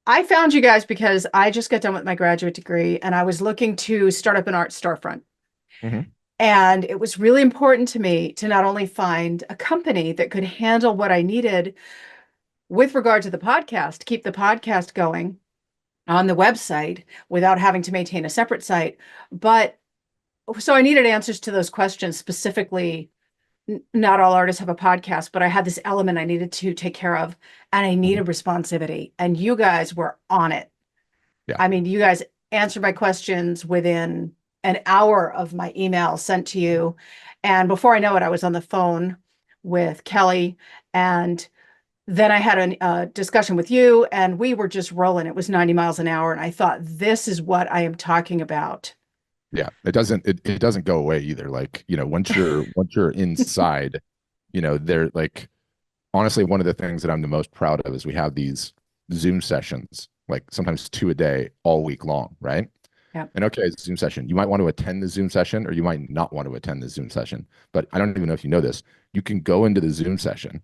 I found you guys because I just got done with my graduate degree and I was looking to start up an art storefront. Hmm. And it was really important to me to not only find a company that could handle what I needed with regard to the podcast, keep the podcast going on the website without having to maintain a separate site, but so I needed answers to those questions specifically. Not all artists have a podcast, but I had this element I needed to take care of and I Hmm. needed responsivity. And you guys were on it. Yeah. I mean, you guys answered my questions within an hour of my email sent to you. And before I know it, I was on the phone with Kelly. And then I had a discussion with you, and we were just rolling. It was 90 miles an hour. And I thought, this is what I am talking about. Yeah. It doesn't go away either. Like, once you're inside, they're like honestly one of the things that I'm the most proud of is we have these Zoom sessions, like sometimes two a day all week long, right? Yeah. And okay, it's a Zoom session. You might want to attend the Zoom session or you might not want to attend the Zoom session. But I don't even know if you know this. You can go into the Zoom session,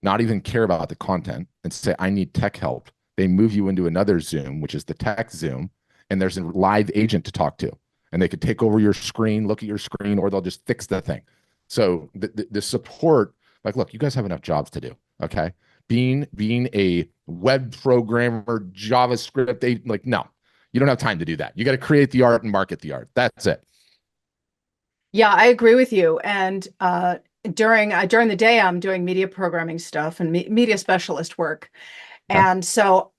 not even care about the content, and say, I need tech help. They move you into another Zoom, which is the tech Zoom, and there's a live agent to talk to. And they could take over your screen, look at your screen, or they'll just fix the thing. So the support, like, look, you guys have enough jobs to do. Okay. Being a web programmer, JavaScript, like, no, you don't have time to do that. You got to create the art and market the art. That's it. Yeah, I agree with you. And during the day, I'm doing media programming stuff and media specialist work. Okay. And so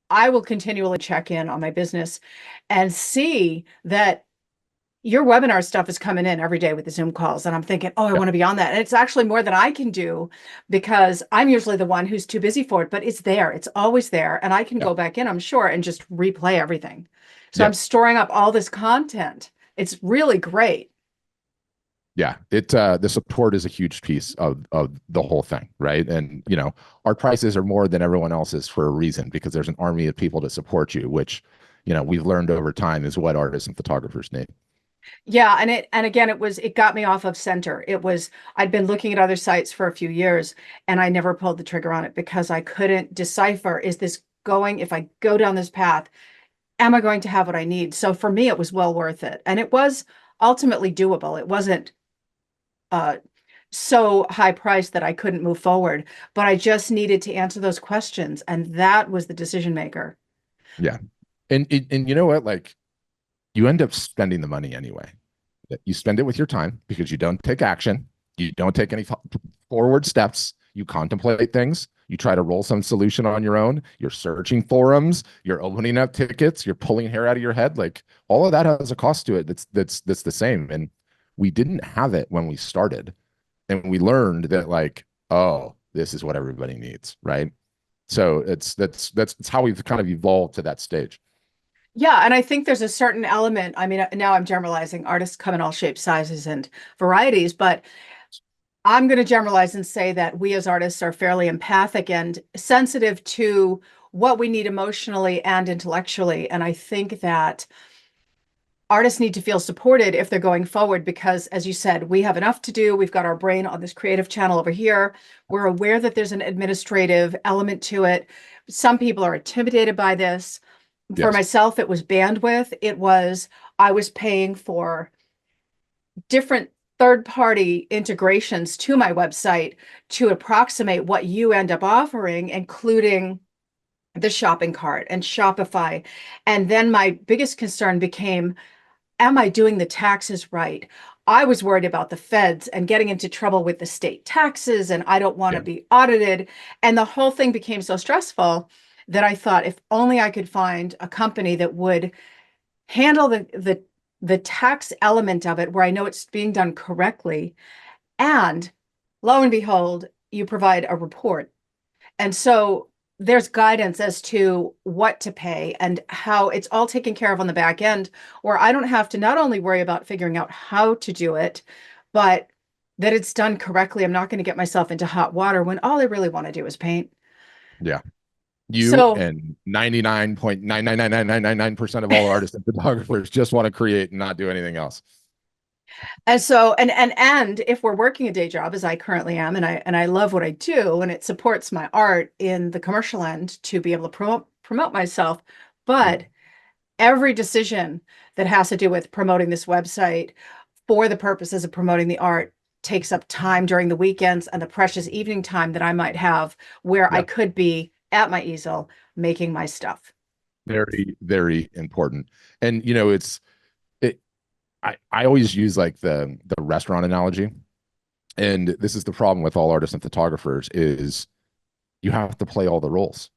I will continually check in on my business and see that your webinar stuff is coming in every day with the Zoom calls. And I'm thinking, oh, I Yeah. want to be on that. And it's actually more than I can do because I'm usually the one who's too busy for it, but it's there. It's always there. And I can Yeah. go back in, I'm sure, and just replay everything. So I'm Yep. storing up all this content. It's really great. Yeah, the support is a huge piece of the whole thing, right? And our prices are more than everyone else's for a reason because there's an army of people to support you, which we've learned over time is what artists and photographers need. Yeah, and again it got me off of center. It was I'd been looking at other sites for a few years and I never pulled the trigger on it because I couldn't decipher, is this going, if I go down this path, am I going to have what I need? So for me it was well worth it. And it was ultimately doable. It wasn't uh so high priced that I couldn't move forward, but I just needed to answer those questions and that was the decision maker. Yeah, and you know what? Like, you end up spending the money anyway. You spend it with your time because you don't take action, you don't take any forward steps, you contemplate things, you try to roll some solution on your own, you're searching forums, you're opening up tickets, you're pulling hair out of your head. Like, all of that has a cost to it. That's the same. And we didn't have it when we started, and we learned that, like, oh, this is what everybody needs, right? So it's how we've kind of evolved to that stage. Yeah, and I think there's a certain element. I mean, now I'm generalizing. Artists come in all shapes, sizes, and varieties, but I'm going to generalize and say that we as artists are fairly empathic and sensitive to what we need emotionally and intellectually. And I think that artists need to feel supported if they're going forward because, as you said, we have enough to do. We've got our brain on this creative channel over here. We're aware that there's an administrative element to it. Some people are intimidated by this. For Yes. myself, it was bandwidth. I was paying for different third-party integrations to my website to approximate what you end up offering, including the shopping cart and Shopify. And then my biggest concern became, am I doing the taxes right? I was worried about the feds and getting into trouble with the state taxes, and I don't want to Yeah. be audited. And the whole thing became so stressful that I thought if only I could find a company that would handle the tax element of it where I know it's being done correctly. And lo and behold, you provide a report. And so there's guidance as to what to pay and how it's all taken care of on the back end, where I don't have to not only worry about figuring out how to do it, but that it's done correctly. I'm not going to get myself into hot water when all I really want to do is paint. Yeah. You So and 99.9999999% of all artists and photographers just want to create and not do anything else. and if we're working a day job as I currently am, and I love what I do, and it supports my art in the commercial end to be able to promote myself. But every decision that has to do with promoting this website for the purposes of promoting the art takes up time during the weekends and the precious evening time that I might have where I Yeah, could be at my easel making my stuff. very, very important. And it. I always use like the restaurant analogy, and this is the problem with all artists and photographers is you have to play all the roles.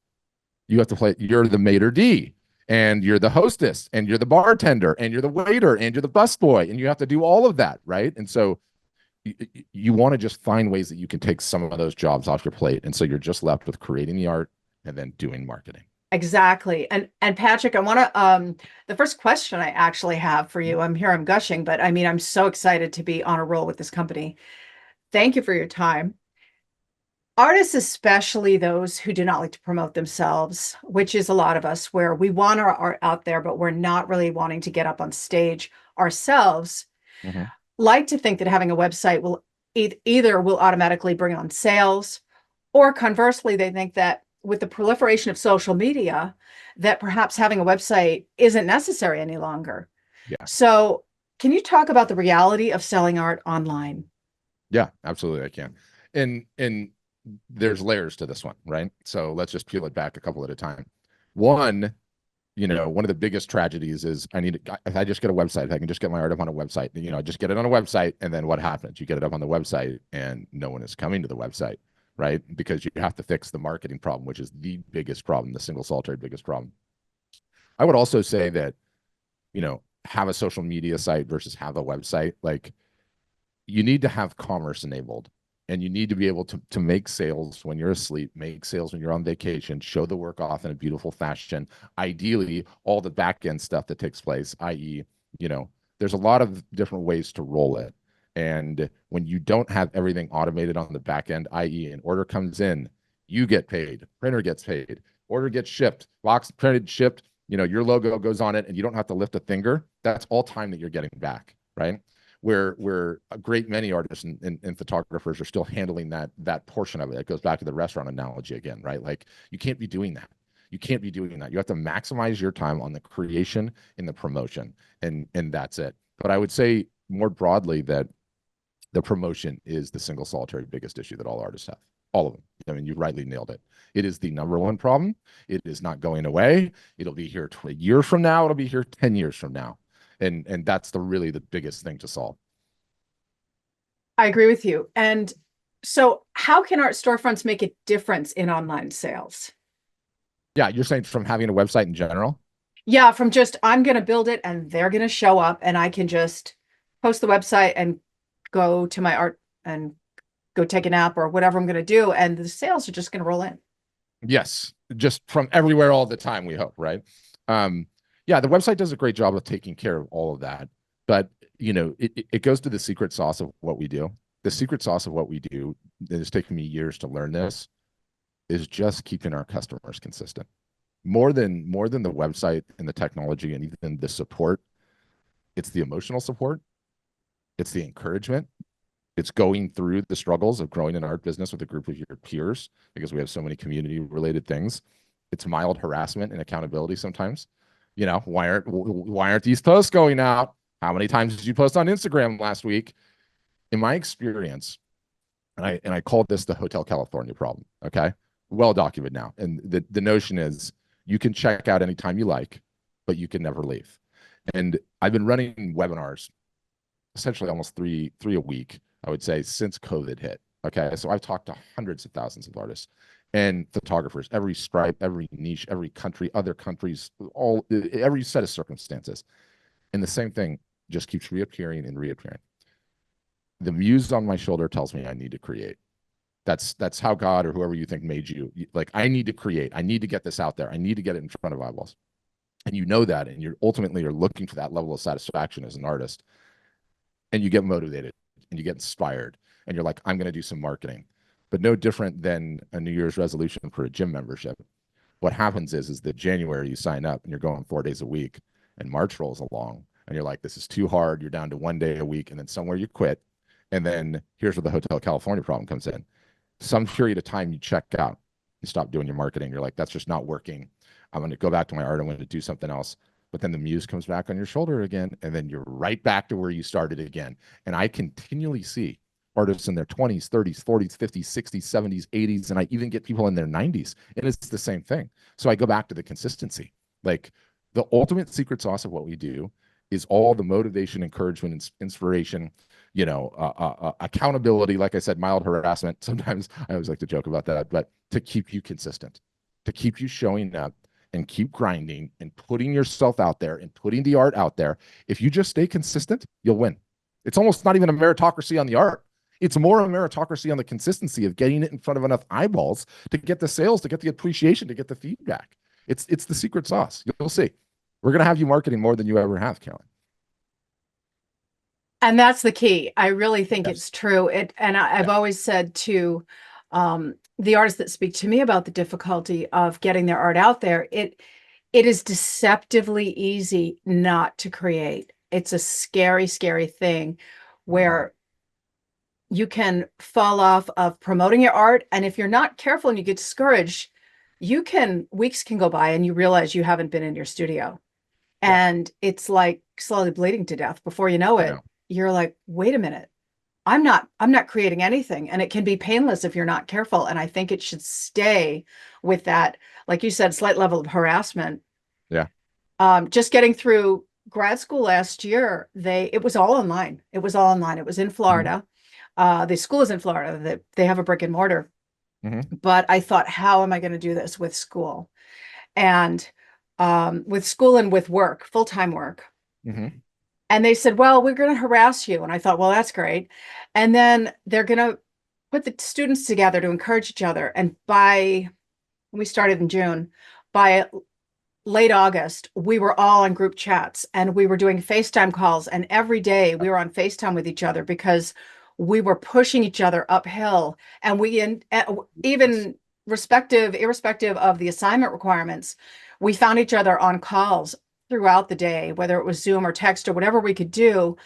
You have to play. You're the maitre d, and you're the hostess, and you're the bartender, and you're the waiter, and you're the busboy, and you have to do all of that, right? And so you want to just find ways that you can take some of those jobs off your plate, and so you're just left with creating the art and then doing marketing. Exactly. And Patrick, I want to the first question I actually have for you. I'm gushing, but I mean I'm so excited to be on a roll with this company. Thank you for your time. Artists, especially those who do not like to promote themselves, which is a lot of us, where we want our art out there, but we're not really wanting to get up on stage ourselves, Mm-hmm. like to think that having a website will either will automatically bring on sales, or conversely, they think that with the proliferation of social media, that perhaps having a website isn't necessary any longer. Yeah. So, can you talk about the reality of selling art online? Yeah, absolutely, I can. And there's layers to this one, right? So let's just peel it back a couple at a time. One, one of the biggest tragedies is if I just get a website, if I can just get my art up on a website, just get it on a website, and then what happens? You get it up on the website, and no one is coming to the website, right? Because you have to fix the marketing problem, which is the biggest problem, the single solitary biggest problem. I would also say that, have a social media site versus have a website. Like you need to have commerce enabled, and you need to be able to make sales when you're asleep, make sales when you're on vacation, show the work off in a beautiful fashion. Ideally, all the back end stuff that takes place, i.e., you know, there's a lot of different ways to roll it. And when you don't have everything automated on the back end, i.e., an order comes in, you get paid, printer gets paid, order gets shipped, box printed, shipped, your logo goes on it, and you don't have to lift a finger. That's all time that you're getting back, right? Where a great many artists and photographers are still handling that portion of it. It goes back to the restaurant analogy again, right? Like you can't be doing that. You can't be doing that. You have to maximize your time on the creation and the promotion, and that's it. But I would say more broadly that the promotion is the single solitary biggest issue that all artists have. All of them. I mean, you rightly nailed it. It is the number one problem. It is not going away. It'll be here a year from now. It'll be here 10 years from now. And that's really the biggest thing to solve. I agree with you. And so, how can art storefronts make a difference in online sales? Yeah, you're saying from having a website in general? Yeah, from just I'm going to build it and they're going to show up and I can just post the website and go to my art and go take a nap or whatever I'm going to do. And the sales are just going to roll in. Yes, just from everywhere all the time, we hope, right? Um, yeah, the website does a great job of taking care of all of that. But, it goes to the secret sauce of what we do. The secret sauce of what we do, it has taken me years to learn this, is just keeping our customers consistent. More than the website and the technology and even the support, it's the emotional support, it's the encouragement, it's going through the struggles of growing an art business with a group of your peers because we have so many community related things. It's mild harassment and accountability sometimes. Why aren't these posts going out? How many times did you post on Instagram last week? In my experience, and I called this the Hotel California problem. Okay, well documented now. And the notion is you can check out anytime you like, but you can never leave. And I've been running webinars essentially almost three a week, I would say, since COVID hit. Okay. So I've talked to hundreds of thousands of artists and photographers, every stripe, every niche, every country, other countries, every set of circumstances. And the same thing just keeps reappearing and reappearing. The muse on my shoulder tells me I need to create. That's how God or whoever you think made you. Like, I need to create. I need to get this out there. I need to get it in front of eyeballs. And you know that, and you're looking for that level of satisfaction as an artist, and you get motivated and you get inspired, and you're like, I'm going to do some marketing. But no different than a New Year's resolution for a gym membership. What happens is that January you sign up and you're going 4 days a week, and March rolls along and you're like, this is too hard. You're down to 1 day a week, and then somewhere you quit. And then here's where the Hotel California problem comes in. Some period of time you check out, you stop doing your marketing. You're like, that's just not working. I'm going to go back to my art. I'm going to do something else. But then the muse comes back on your shoulder again, and then you're right back to where you started again. And I continually see artists in their 20s, 30s, 40s, 50s, 60s, 70s, 80s, and I even get people in their 90s. And it's the same thing. So I go back to the consistency. Like the ultimate secret sauce of what we do is all the motivation, encouragement, inspiration, accountability. Like I said, mild harassment. Sometimes I always like to joke about that, but to keep you consistent, to keep you showing up and keep grinding and putting yourself out there and putting the art out there. If you just stay consistent, you'll win. It's almost not even a meritocracy on the art. It's more a meritocracy on the consistency of getting it in front of enough eyeballs to get the sales, to get the appreciation, to get the feedback. It's the secret sauce. You'll see. We're going to have you marketing more than you ever have, Carolyn. And that's the key. I really think Yes. it's true. I've Yeah. always said to the artists that speak to me about the difficulty of getting their art out there, it is deceptively easy not to create. It's a scary, scary thing Mhm. where you can fall off of promoting your art. And if you're not careful and you get discouraged, weeks can go by and you realize you haven't been in your studio. Yeah. And it's like slowly bleeding to death. Before you know I it, know. you're like, wait a minute, I'm not creating anything. And it can be painless if you're not careful. And I think it should stay with that, like you said, slight level of harassment. Yeah. Just getting through grad school last year, it was all online. It was all online. It was in Mhm. Florida. The school is in Florida. They have a brick and mortar. Mhm. But I thought, how am I going to do this with school? And with school and with work, full-time work. Mhm. And they said, well, we're going to harass you. And I thought, well, that's great. And then they're going to put the students together to encourage each other. And we started in June, by late August, we were all on group chats and we were doing FaceTime calls. And every day we were on FaceTime with each other because we were pushing each other uphill. And Yes. even irrespective of the assignment requirements, we found each other on calls throughout the day, whether it was Zoom or text or whatever we could do.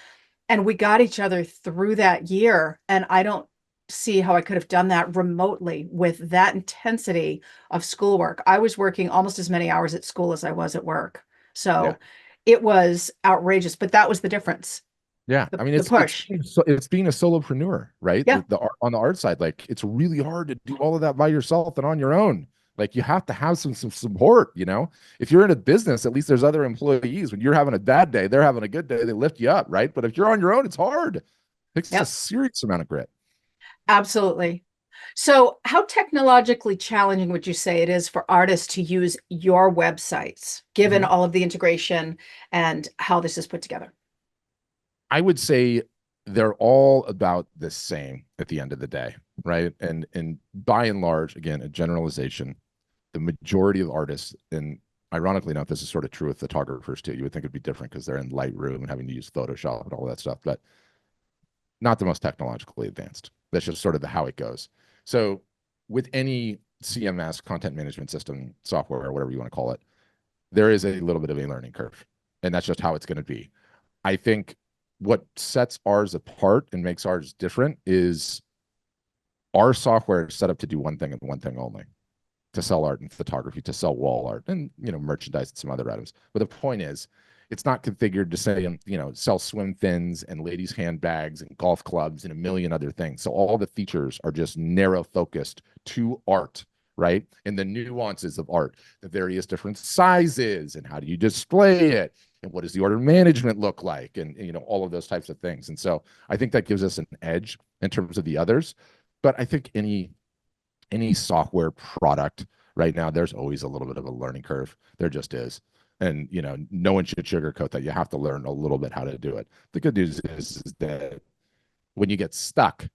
And we got each other through that year. And I don't see how I could have done that remotely with that intensity of schoolwork. I was working almost as many hours at school as I was at work. Yeah. So it was outrageous, but that was the difference, Yeah, the, I mean the push. it's being a solopreneur, right? Yeah, On the art side, like it's really hard to do all of that by yourself and on your own. Like you have to have some support, you know. If you're in a business, at least there's other employees. When you're having a bad day, they're having a good day. They lift you up, right? But if you're on your own, it's hard. It takes a yep, serious amount of grit. absolutely. So, how technologically challenging would you say it is for artists to use your websites, given Mhm. all of the integration and how this is put together? I would say they're all about the same at the end of the day, right? And by and large, again, a generalization, the majority of artists, and ironically enough, this is sort of true with photographers too. You would think it'd be different because they're in Lightroom and having to use Photoshop and all that stuff, but not the most technologically advanced. That's just sort of how it goes. So with any CMS, content management system, software, or whatever you want to call it, there is a little bit of a learning curve. And that's just how it's going to be. I think what sets ours apart and makes ours different is our software is set up to do one thing and one thing only, to sell art and photography, to sell wall art and merchandise and some other items. But the point is, it's not configured to say sell swim fins and ladies' handbags and golf clubs and a million other things. So all the features are just narrow focused to art, right? And the nuances of art, the various different sizes, and how do you display it, and what does the order management look like, and all of those types of things. And so I think that gives us an edge in terms of the others. But I think any software product right now, there's always a little bit of a learning curve. There just is. And no one should sugarcoat that. You have to learn a little bit how to do it. The good news is that when you get stuck,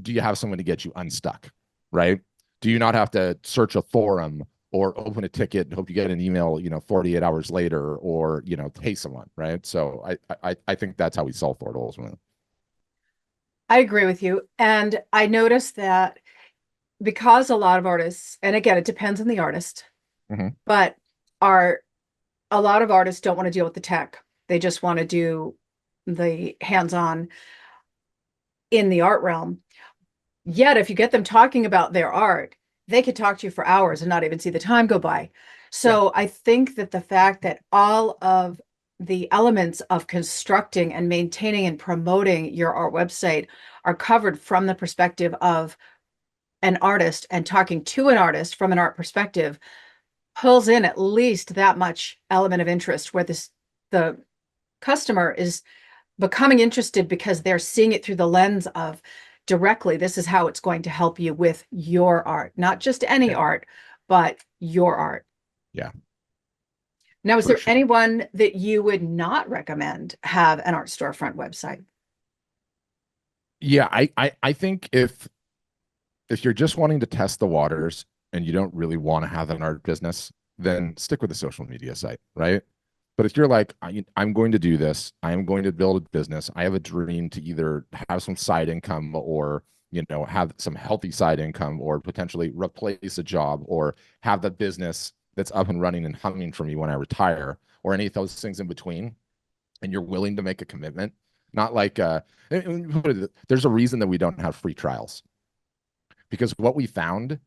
do you have someone to get you unstuck? Right? Do you not have to search a forum or open a ticket and hope you get an email, 48 hours later, or pay someone, right? So I think that's how we solve for it ultimately. I agree with you. And I noticed that because a lot of artists, and again, it depends on the artist, Mm-hmm. but are a lot of artists don't want to deal with the tech. They just want to do the hands-on in the art realm. Yet, if you get them talking about their art, they could talk to you for hours and not even see the time go by. Yeah. So I think that the fact that all of the elements of constructing and maintaining and promoting your art website are covered from the perspective of an artist and talking to an artist from an art perspective pulls in at least that much element of interest where the customer is becoming interested because they're seeing it through the lens of directly, this is how it's going to help you with your art, not just any Yeah. art, but your art. Yeah. Now, is For there sure. anyone that you would not recommend have an art storefront website? Yeah. I think if you're just wanting to test the waters and you don't really want to have an art business, then stick with the social media site, right? But if you're like, I'm going to do this, I am going to build a business, I have a dream to either have some side income or, have some healthy side income or potentially replace a job or have the business that's up and running and humming for me when I retire or any of those things in between, and you're willing to make a commitment, not like, there's a reason that we don't have free trials because what we found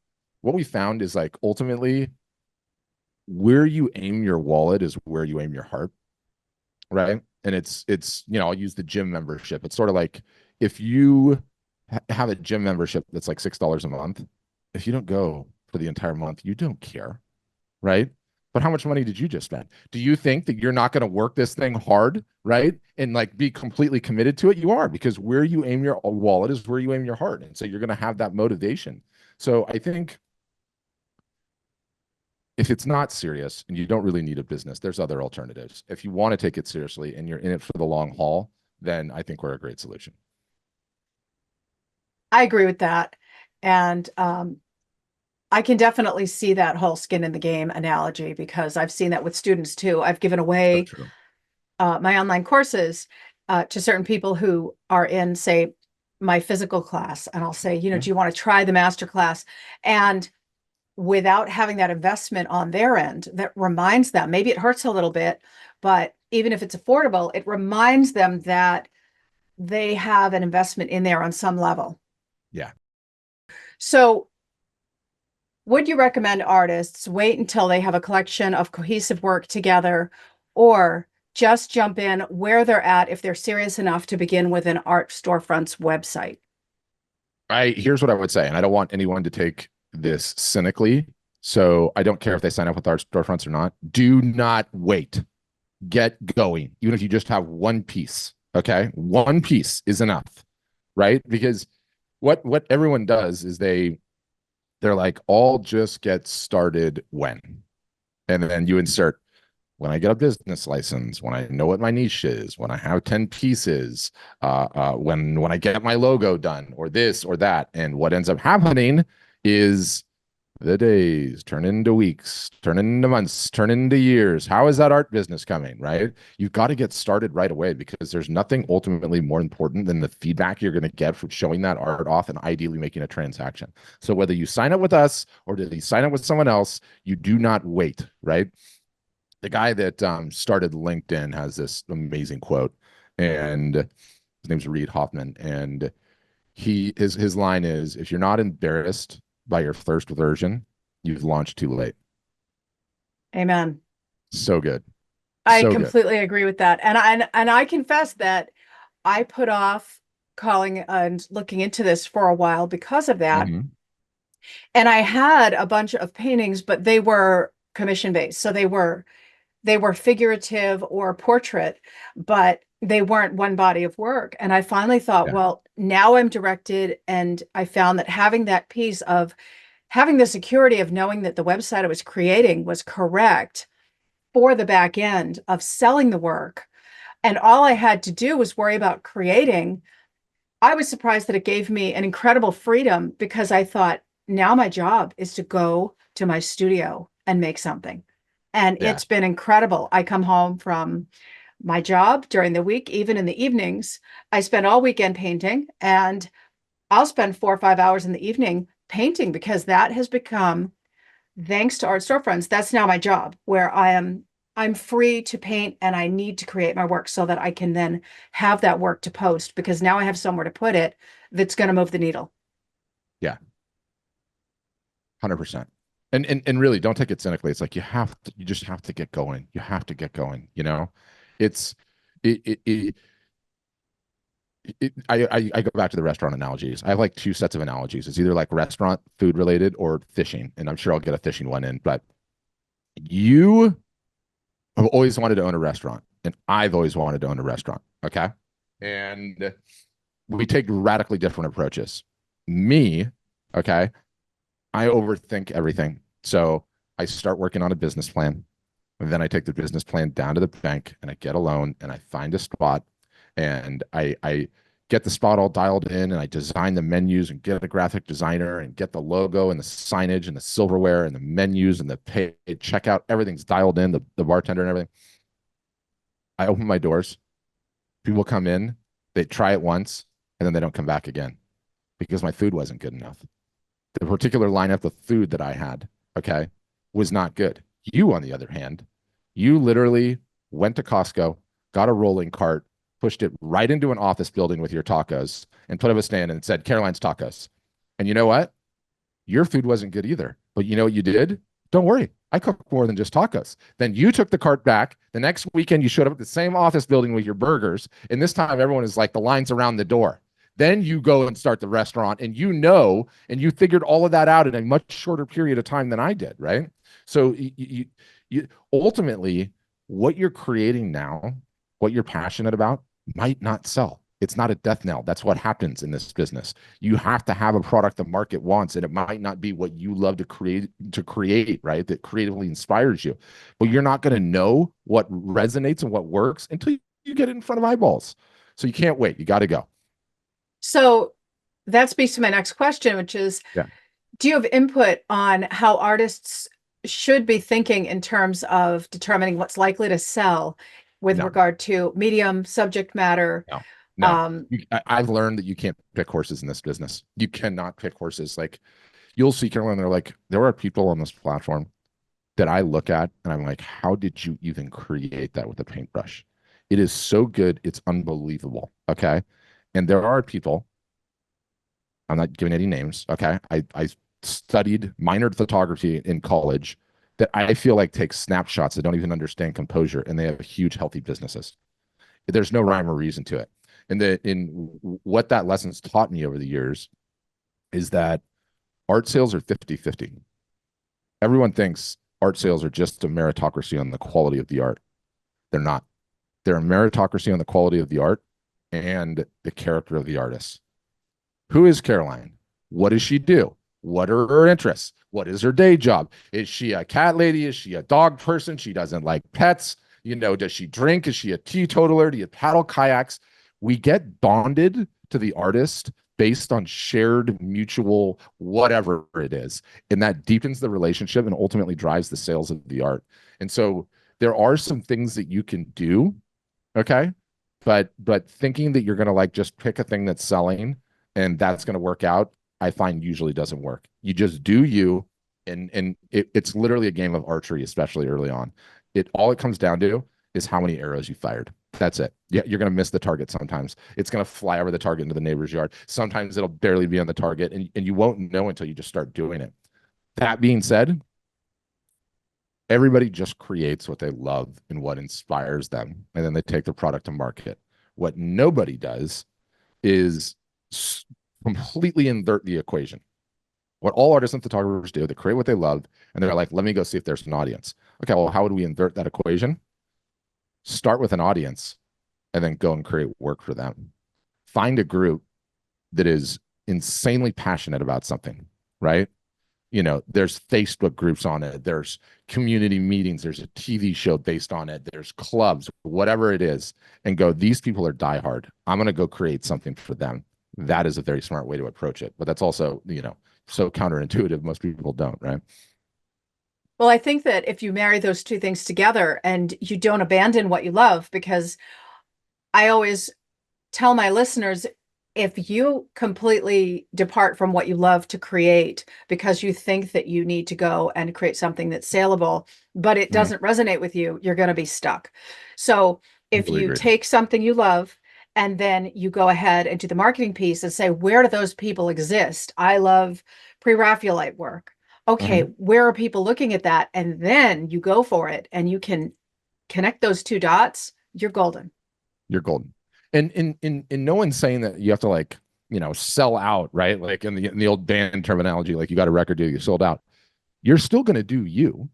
is like ultimately where you aim your wallet is where you aim your heart, right? And it's I'll use the gym membership. It's sort of like if you have a gym membership that's like $6 a month, if you don't go for the entire month, you don't care, right? But how much money did you just spend? Do you think that you're not going to work this thing hard, right? And like be completely committed to it? You are, because where you aim your wallet is where you aim your heart. And so you're going to have that motivation. So I think if it's not serious and you don't really need a business, there's other alternatives. If you want to take it seriously and you're in it for the long haul, then I think we're a great solution. I agree with that. And I can definitely see that whole skin in the game analogy because I've seen that with students too. I've given So away true. my online courses to certain people who are in, say, my physical class. And I'll say, Yeah. do you want to try the master class? And without having that investment on their end, that reminds them, maybe it hurts a little bit, but even if it's affordable, it reminds them that they have an investment in there on some level. Yeah. So would you recommend artists wait until they have a collection of cohesive work together or just jump in where they're at if they're serious enough to begin with an art storefront's website? Here's what I would say, and I don't want anyone to take this cynically. So I don't care if they sign up with Art Storefronts or not. Do not wait. Get going, even if you just have one piece. Okay, one piece is enough, right? Because what everyone does is they're like, all just get started when, and then you insert when I get a business license, when I know what my niche is, when I have 10 pieces, when I get my logo done, or this or that. And what ends up happening is the days turn into weeks, turn into months, turn into years. How is that art business coming, right? You've got to get started right away because there's nothing ultimately more important than the feedback you're going to get from showing that art off and ideally making a transaction. So whether you sign up with us or did you sign up with someone else, you do not wait, right? The guy that started LinkedIn has this amazing quote, and his name's Reid Hoffman, and his line is, "If you're not embarrassed by your first version, you've launched too late." Amen. So good, I so good. completely agree with that. And I confess that I put off calling and looking into this for a while because of that. Mm-hmm. And I had a bunch of paintings, but they were commission based. So they were figurative or portrait, but they weren't one body of work. And I finally thought, Yeah, well, now I'm directed. And I found that having that piece of having the security of knowing that the website I was creating was correct for the back end of selling the work. And all I had to do was worry about creating. I was surprised that it gave me an incredible freedom because I thought now my job is to go to my studio and make something. And yeah, it's been incredible. I come home from my job during the week, even in the evenings. I spend all weekend painting and I'll spend 4 or 5 hours in the evening painting because that has become, thanks to Art Storefronts, that's now my job where I'm free to paint and I need to create my work so that I can then have that work to post because now I have somewhere to put it that's going to move the needle. yeah. 100%. And really don't take it cynically. It's like you just have to get going. You have to get going, you know? It's it it, it, I go back to the restaurant analogies. I have like two sets of analogies. It's either like restaurant food related or fishing. And I'm sure I'll get a fishing one in, but you have always wanted to own a restaurant, and I've always wanted to own a restaurant. Okay. And we take radically different approaches. Me, okay, I overthink everything. So I start working on a business plan. And then I take the business plan down to the bank and I get a loan and I find a spot and I get the spot all dialed in and I design the menus and get a graphic designer and get the logo and the signage and the silverware and the menus and the pay checkout. Everything's dialed in, the bartender and everything. I open my doors. People come in, they try it once, and then they don't come back again because my food wasn't good enough. The particular lineup of food that I had, okay, was not good. You, on the other hand, you literally went to Costco, got a rolling cart, pushed it right into an office building with your tacos, and put up a stand and said, Caroline's Tacos. And you know what? Your food wasn't good either. But you know what you did? Don't worry. I cook more than just tacos. Then you took the cart back. The next weekend, you showed up at the same office building with your burgers. And this time, everyone is like, the line's around the door. Then you go and start the restaurant, and and you figured all of that out in a much shorter period of time than I did, right? So you ultimately, what you're creating now, what you're passionate about, might not sell. It's not a death knell. That's what happens in this business. You have to have a product the market wants, and it might not be what you love to create, right? That creatively inspires you. But you're not going to know what resonates and what works until you get it in front of eyeballs. So you can't wait. You got to go. So that speaks to my next question, which is, Yeah. do you have input on how artists should be thinking in terms of determining what's likely to sell with No, regard to medium, subject matter? no, no. Um, I've learned that you can't pick horses in this business. You cannot pick horses. Like you'll see, Caroline, they're like, there are people on this platform that I look at and I'm like, how did you even create that with a paintbrush? It is so good. It's unbelievable. Okay. And there are people, I'm not giving any names. Okay. I studied minored photography in college that I feel like take snapshots that don't even understand composure and they have huge, healthy businesses. There's no rhyme or reason to it. And in what that lesson's taught me over the years is that art sales are 50-50. Everyone thinks art sales are just a meritocracy on the quality of the art. They're not. They're a meritocracy on the quality of the art and the character of the artist. Who is Caroline? What does she do? What are her interests? What is her day job? Is she a cat lady? Is she a dog person? She doesn't like pets. You know, does she drink? Is she a teetotaler? Do you paddle kayaks? We get bonded to the artist based on shared mutual whatever it is. And that deepens the relationship and ultimately drives the sales of the art. And so there are some things that you can do, okay? But thinking that you're gonna like just pick a thing that's selling and that's gonna work out, I find usually doesn't work. You just do you, and it's literally a game of archery, especially early on. All it comes down to is how many arrows you fired. That's it. Yeah, you're going to miss the target sometimes. It's going to fly over the target into the neighbor's yard. Sometimes it'll barely be on the target, and you won't know until you just start doing it. That being said, everybody just creates what they love and what inspires them, and then they take their product to market. What nobody does is completely invert the equation. What all artists and photographers do, they create what they love, and they're like, let me go see if there's an audience. Okay, well, how would we invert that equation? Start with an audience and then go and create work for them. Find a group that is insanely passionate about something, right? You know, there's Facebook groups on it, there's community meetings, there's a TV show based on it, there's clubs, whatever it is, and go, these people are diehard. I'm going to go create something for them. That is a very smart way to approach it. But that's also, you know, so counterintuitive. Most people don't, right? well, I think that if you marry those two things together and you don't abandon what you love, because I always tell my listeners, if you completely depart from what you love to create because you think that you need to go and create something that's saleable, but it Mm, doesn't resonate with you, you're going to be stuck. So if completely you agree. take something you love and then you go ahead and do the marketing piece and say, where do those people exist? I love pre-Raphaelite work. okay, Mhm. where are people looking at that? And then you go for it and you can connect those two dots, you're golden. You're golden. And in no one's saying that you have to like, sell out, right? Like in the old band terminology, like you got a record deal, you sold out. You're still going to do you,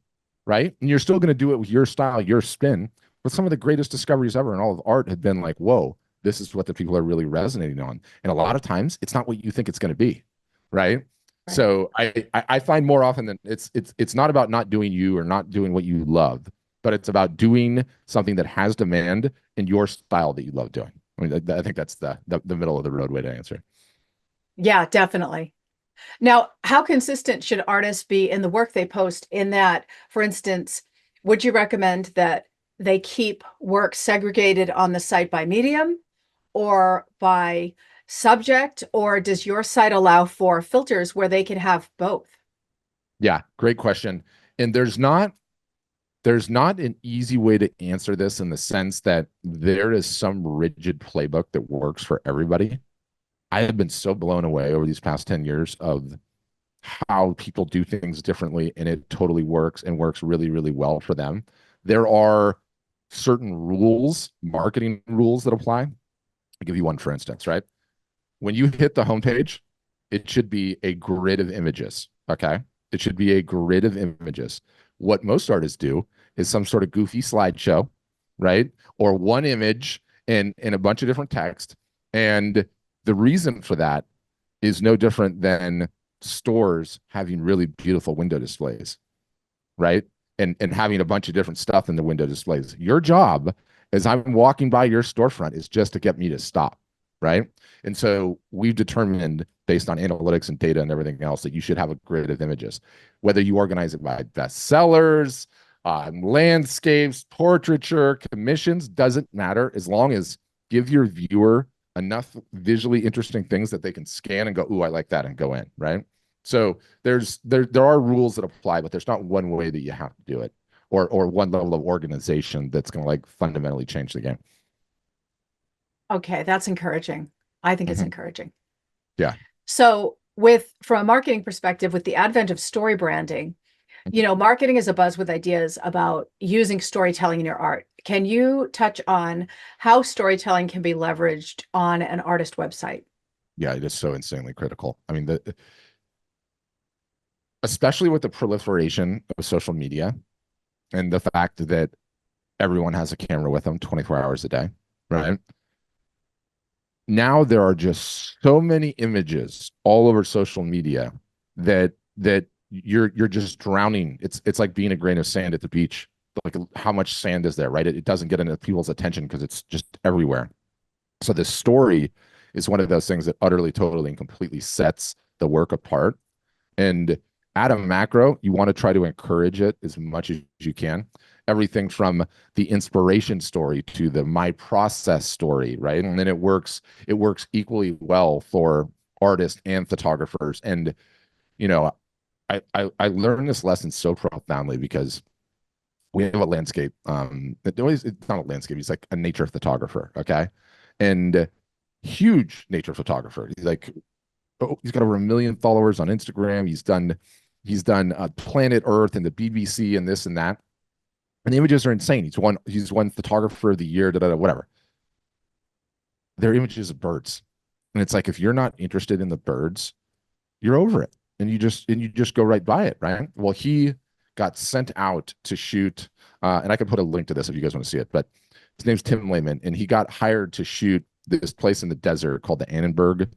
right? And you're still going to do it with your style, your spin. But some of the greatest discoveries ever in all of art have been like, whoa, this is what the people are really resonating on. And a lot of times it's not what you think it's going to be, right? Right. So I find more often than it's not about not doing you or not doing what you love, but it's about doing something that has demand in your style that you love doing. I mean, I think that's the middle of the road way to answer. Yeah, definitely. Now, how consistent should artists be in the work they post in that, for instance, would you recommend that they keep work segregated on the site by medium or by subject, or does your site allow for filters where they can have both? Yeah, great question. And there's not an easy way to answer this in the sense that there is some rigid playbook that works for everybody. I have been so blown away over these past 10 years of how people do things differently and it totally works and works really, really well for them. There are certain rules, marketing rules that apply. I'll give you one, for instance, right? When you hit the homepage, it should be a grid of images. Okay. It should be a grid of images. What most artists do is some sort of goofy slideshow, right? Or one image and a bunch of different text. And the reason for that is no different than stores having really beautiful window displays, right? And having a bunch of different stuff in the window displays. Your job as I'm walking by your storefront is just to get me to stop, right? And so we've determined based on analytics and data and everything else that you should have a grid of images, whether you organize it by bestsellers, landscapes, portraiture, commissions, doesn't matter as long as give your viewer enough visually interesting things that they can scan and go, ooh, I like that and go in, right? So there are rules that apply, but there's not one way that you have to do it, or one level of organization that's going to like fundamentally change the game. Okay, that's encouraging. I think it's Mhm. encouraging. Yeah. So, from a marketing perspective, with the advent of story branding, marketing is a buzz with ideas about using storytelling in your art. Can you touch on how storytelling can be leveraged on an artist website? Yeah, it is so insanely critical. I mean, especially with the proliferation of social media and the fact that everyone has a camera with them 24 hours a day, right? Now there are just so many images all over social media that you're just drowning. It's like being a grain of sand at the beach. Like how much sand is there, right? It doesn't get into people's attention because it's just everywhere. So this story is one of those things that utterly, totally, and completely sets the work apart. And at a macro, you want to try to encourage it as much as you can. Everything from the inspiration story to the my process story, right? And then it works equally well for artists and photographers. And you know, I learned this lesson so profoundly because we have a landscape. It's not a landscape. He's like a nature photographer. Okay, and huge nature photographer. He's like, oh, he's got over 1 million followers on Instagram. He's done Planet Earth and the BBC and this and that. And the images are insane. He's won photographer of the year, da, da, da, whatever. They're images of birds. And it's like if you're not interested in the birds, you're over it. And you just go right by it, right? Well, he got sent out to shoot, and I can put a link to this if you guys want to see it, but his name's Tim Lehman, and he got hired to shoot this place in the desert called the Annenberg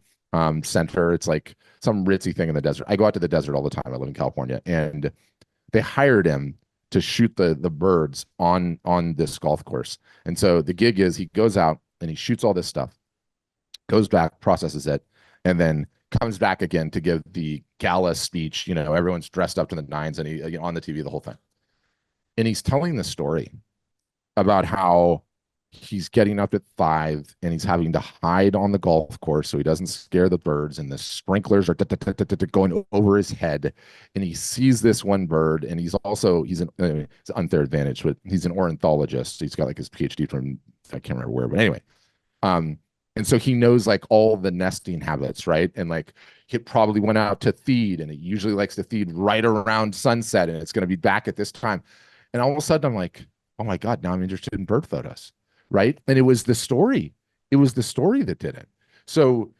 Center. It's like some ritzy thing in the desert. I go out to the desert all the time. I live in California, and they hired him to shoot the birds on this golf course. And so the gig is he goes out and he shoots all this stuff, goes back, processes it, and then comes back again to give the gala speech. Everyone's dressed up to the nines, and he on the TV the whole thing. And he's telling the story about how he's getting up at 5 and he's having to hide on the golf course so he doesn't scare the birds, and the sprinklers are going over his head, and he sees this one bird, and he's it's an unfair advantage, but he's an ornithologist. He's got like his PhD from, I can't remember where, but anyway, um And so he knows like all the nesting habits, right? And like he probably went out to feed, and it usually likes to feed right around sunset, and it's going to be back at this time. And all of a sudden I'm like, oh my God, now I'm interested in bird photos. Right. And it was the story. It was the story that did it. So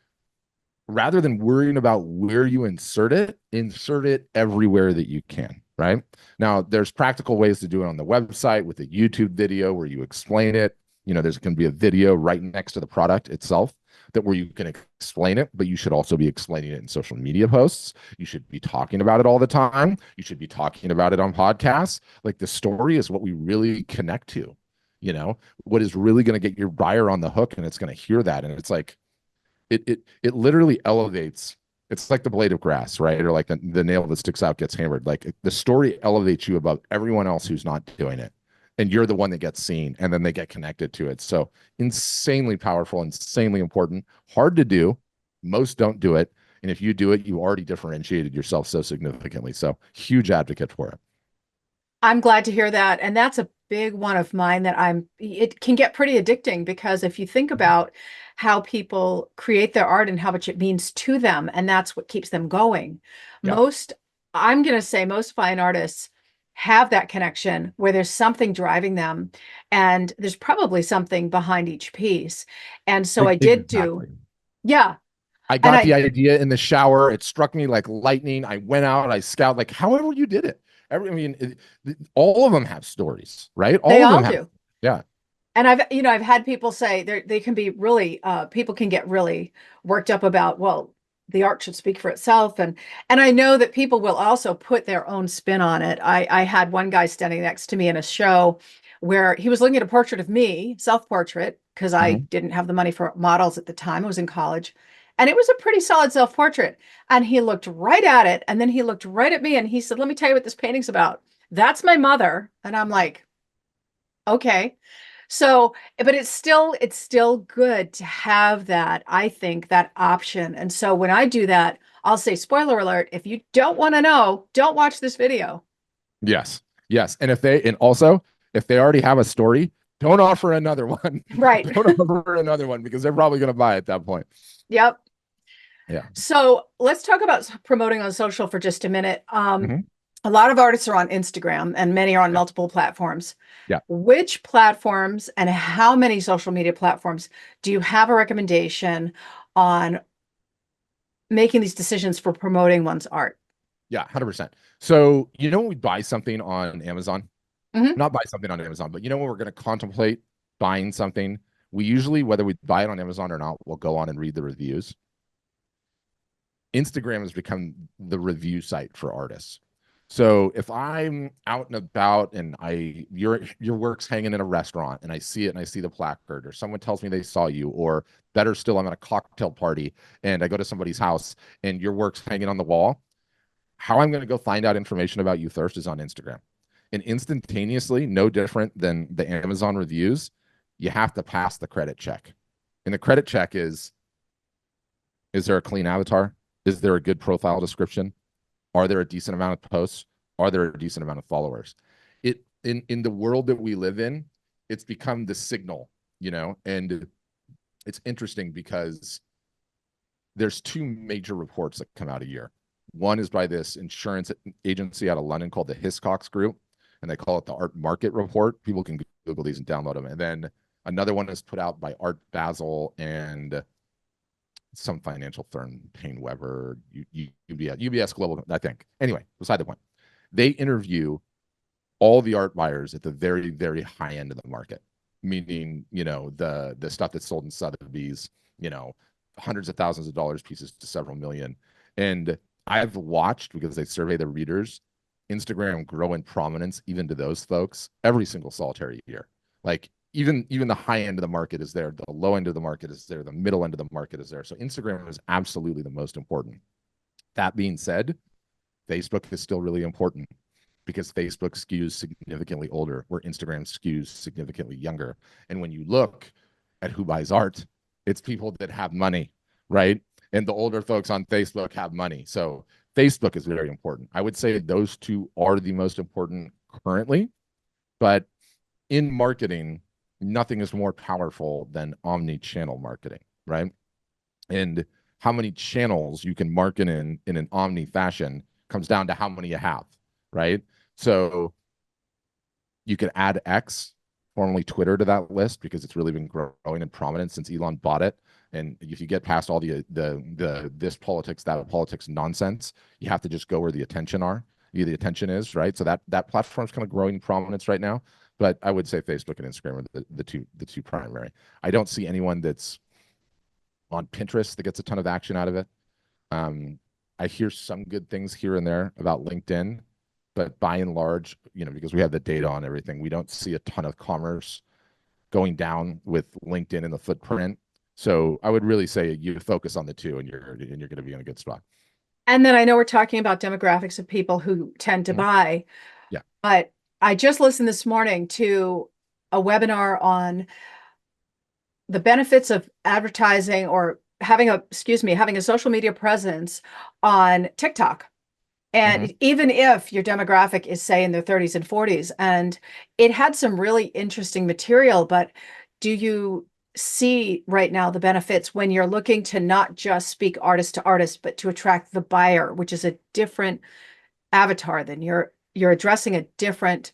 rather than worrying about where you insert it everywhere that you can. Right. Now, there's practical ways to do it on the website with a YouTube video where you explain it. There's going to be a video right next to the product itself that where you can explain it, but you should also be explaining it in social media posts. You should be talking about it all the time. You should be talking about it on podcasts. Like the story is what we really connect to, what is really going to get your buyer on the hook, and it's going to hear that. And it's like, it literally elevates. It's like the blade of grass, right? Or like the nail that sticks out gets hammered. Like the story elevates you above everyone else who's not doing it. And you're the one that gets seen, and then they get connected to it. So insanely powerful, insanely important, hard to do. Most don't do it. And if you do it, you already differentiated yourself so significantly. So huge advocate for it. I'm glad to hear that. And that's a big one of mine it can get pretty addicting because if you think about how people create their art and how much it means to them, and that's what keeps them going. Yeah. Most, I'm going to say most fine artists have that connection where there's something driving them and there's probably something behind each piece. And so I did Exactly. yeah. I And got the I, idea in the shower. It struck me like lightning. I went out, I scouted, like however you did it. All of them have stories, right? they All of all them have, do. yeah. And I've had people say they can be really, people can get really worked up about, well, the art should speak for itself. And I know that people will also put their own spin on it. I had one guy standing next to me in a show where he was looking at a portrait of me, self-portrait, because I Mhm. didn't have the money for models at the time. I was in college. And it was a pretty solid self-portrait. And he looked right at it. And then he looked right at me and he said, let me tell you what this painting's about. That's my mother. And I'm like, okay. So, but it's still good to have that, I think, that option. And so when I do that, I'll say, spoiler alert, if you don't want to know, don't watch this video. Yes. Yes. And also, if they already have a story, don't offer another one. Right. Don't offer another one because they're probably going to buy at that point. Yep. Yeah. So let's talk about promoting on social for just a minute. Mhm. A lot of artists are on Instagram and many are on Yeah. multiple platforms. Yeah. Which platforms and how many social media platforms do you have a recommendation on making these decisions for promoting one's art? Yeah. 100%. So, when we buy something on Amazon, Mhm. not buy something on Amazon, but when we're going to contemplate buying something, we usually, whether we buy it on Amazon or not, we'll go on and read the reviews. Instagram has become the review site for artists. So if I'm out and about and your work's hanging in a restaurant and I see it and I see the placard, or someone tells me they saw you, or better still, I'm at a cocktail party and I go to somebody's house and your work's hanging on the wall, how I'm going to go find out information about you first is on Instagram. And instantaneously, no different than the Amazon reviews, you have to pass the credit check. And the credit check is there a clean avatar? Is there a good profile description? Are there a decent amount of posts? Are there a decent amount of followers? It in the world that we live in, it's become the signal, and it's interesting because there's two major reports that come out a year. One is by this insurance agency out of London called the Hiscox Group, and they call it the Art Market Report. People can Google these and download them. And then another one is put out by Art Basel and some financial firm, Payne Weber, UBS Global, I think. Anyway, beside the point. They interview all the art buyers at the very, very high end of the market, meaning, the stuff that's sold in Sotheby's, hundreds of thousands of dollars pieces to several million. And I've watched, because they survey the readers, Instagram grow in prominence even to those folks every single solitary year. Like even the high end of the market is there, the low end of the market is there, the middle end of the market is there. So Instagram is absolutely the most important. That being said, Facebook is still really important because Facebook skews significantly older, where Instagram skews significantly younger. And when you look at who buys art, it's people that have money, right? And the older folks on Facebook have money. So Facebook is very important. I would say those two are the most important currently, but in marketing, nothing is more powerful than omni-channel marketing. right? And how many channels you can market in an omni fashion comes down to how many you have, right? So you could add X, formerly Twitter, to that list because it's really been growing in prominence since Elon bought it. And if you get past all the this politics, that politics nonsense, you have to just go where the attention is, right? So that platform's kind of growing in prominence right now. But I would say Facebook and Instagram are the two primary. I don't see anyone that's on Pinterest that gets a ton of action out of it. Um, I hear some good things here and there about LinkedIn, but by and large, because we have the data on everything, we don't see a ton of commerce going down with LinkedIn in the footprint. So I would really say you focus on the two, and you're going to be in a good spot. And then I know we're talking about demographics of people who tend to Mhm. buy, Yeah. but I just listened this morning to a webinar on the benefits of advertising or having a social media presence on TikTok. Hmm. And even if your demographic is, say, in their 30s and 40s, and it had some really interesting material, but do you see right now the benefits when you're looking to not just speak artist to artist, but to attract the buyer, which is a different avatar than you're addressing a different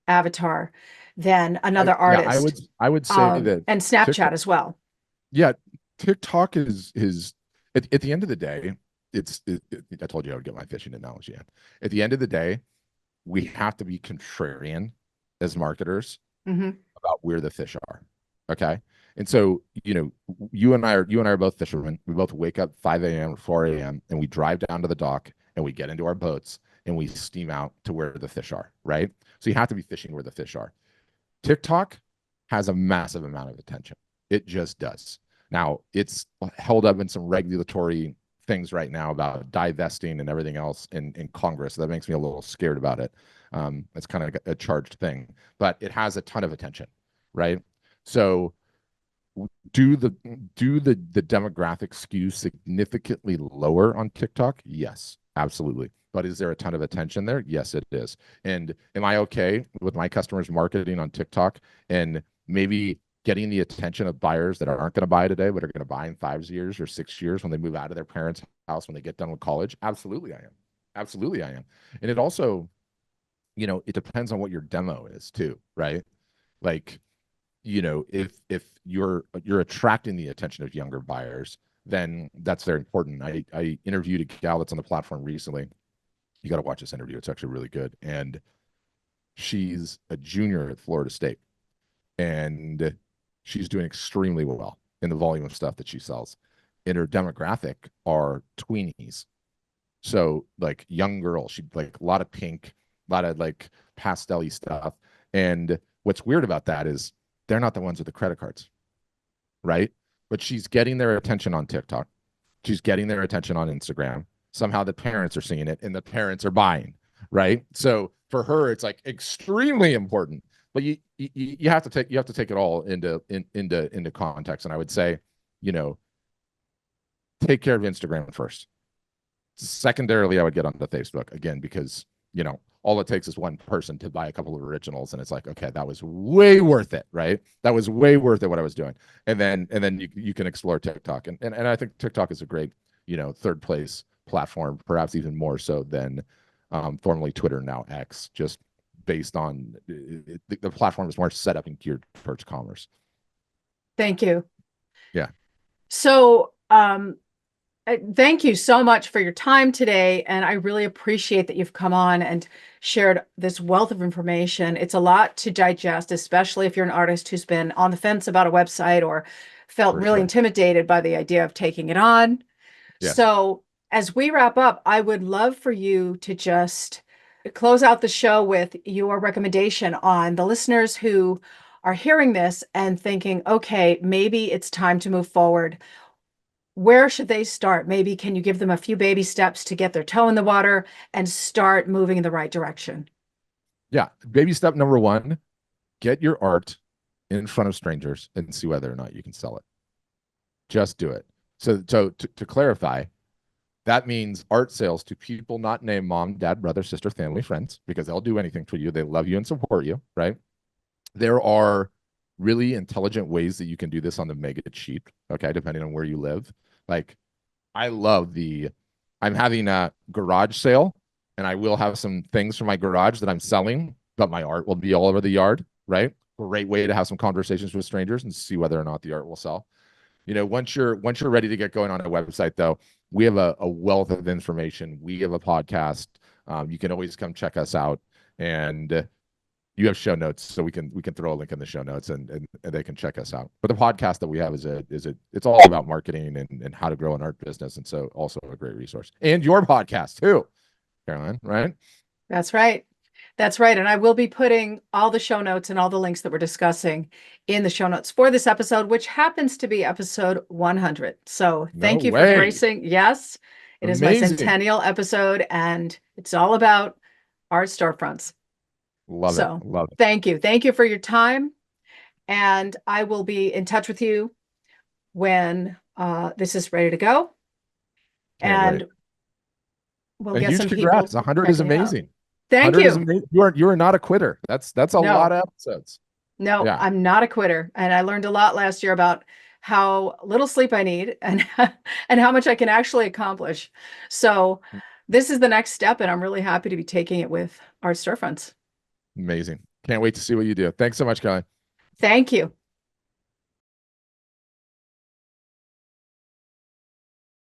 avatar than another Yeah, I artist, would I would say that and Snapchat TikTok, as well. yeah, TikTok is at the end of the day, I told you I would get my fishing analogy in. At the end of the day, we have to be contrarian as marketers Hmm. about where the fish are. Okay. And so, you and I are both fishermen. We both wake up 5 a.m. or 4 a.m. and we drive down to the dock and we get into our boats and we steam out to where the fish are, right? So you have to be fishing where the fish are. TikTok has a massive amount of attention. It just does. Now, it's held up in some regulatory things right now about divesting and everything else in Congress. That makes me a little scared about it. It's kind of a charged thing, but it has a ton of attention, right? So do the do the demographic skew significantly lower on TikTok? Yes, absolutely. But is there a ton of attention there? Yes, it is. And am I okay with my customers marketing on TikTok and maybe getting the attention of buyers that aren't going to buy today, but are going to buy in 5 years or 6 years when they move out of their parents' house when they get done with college? Absolutely, I am. Absolutely, I am. And it also, it depends on what your demo is too, right? Like, if you're attracting the attention of younger buyers, then that's very important. I interviewed a gal that's on the platform recently. You got to watch this interview. It's actually really good. And she's a junior at Florida State, and she's doing extremely well in the volume of stuff that she sells. And her demographic are tweenies. So like young girls, she like a lot of pink, a lot of like pastel-y stuff. And what's weird about that is they're not the ones with the credit cards, right? But she's getting their attention on TikTok. She's getting their attention on Instagram. Somehow the parents are seeing it and the parents are buying, right? So for her, it's like extremely important. But you have to take it all into context. And I would say, you know, take care of Instagram first. Secondarily, I would get onto Facebook again because all it takes is one person to buy a couple of originals, and it's like, okay, that was way worth it, right? That was way worth it what I was doing, and then you can explore TikTok, and I think TikTok is a great third place platform, perhaps even more so than formerly Twitter, now X, just based on the platform is more set up and geared towards commerce. Thank you. Yeah, So, thank you so much for your time today. And I really appreciate that you've come on and shared this wealth of information. It's a lot to digest, especially if you're an artist who's been on the fence about a website or felt for really sure. intimidated by the idea of taking it on. Yes. So, as we wrap up, I would love for you to just close out the show with your recommendation on the listeners who are hearing this and thinking, okay, maybe it's time to move forward. Where should they start? Maybe can you give them a few baby steps to get their toe in the water and start moving in the right direction? Yeah. Baby step number one: get your art in front of strangers and see whether or not you can sell it. Just do it. So to clarify, that means art sales to people not named mom, dad, brother, sister, family, friends, because they'll do anything for you. They love you and support you, right? There are really intelligent ways that you can do this on the mega cheap. Okay, depending on where you live. Like I love I'm having a garage sale, and I will have some things from my garage that I'm selling, but my art will be all over the yard, right? Great way to have some conversations with strangers and see whether or not the art will sell. Once you're ready to get going on a website, though, we have a wealth of information. We have a podcast. You can always come check us out, and you have show notes, so we can throw a link in the show notes, and they can check us out. But the podcast that we have it's all about marketing and how to grow an art business, and so also a great resource. And your podcast too, Caroline, right? That's right. That's right. And I will be putting all the show notes and all the links that we're discussing in the show notes for this episode, which happens to be episode 100. So No thank you for way. gracing. Yes, it is my Amazing. centennial episode, and it's all about art storefronts. Love it. So Love it. thank you. Thank you for your time. And I will be in touch with you when this is ready to go. Can't wait. And we'll A get huge some people congrats. 100 is checking it out. amazing. Thank 100 is you. amazing. You are not a quitter. That's a lot No, of episodes. no, Yeah. I'm not a quitter. And I learned a lot last year about how little sleep I need and and how much I can actually accomplish. So this is the next step, and I'm really happy to be taking it with Art Storefronts. Amazing. Can't wait to see what you do. Thanks so much, Caroline. Thank you.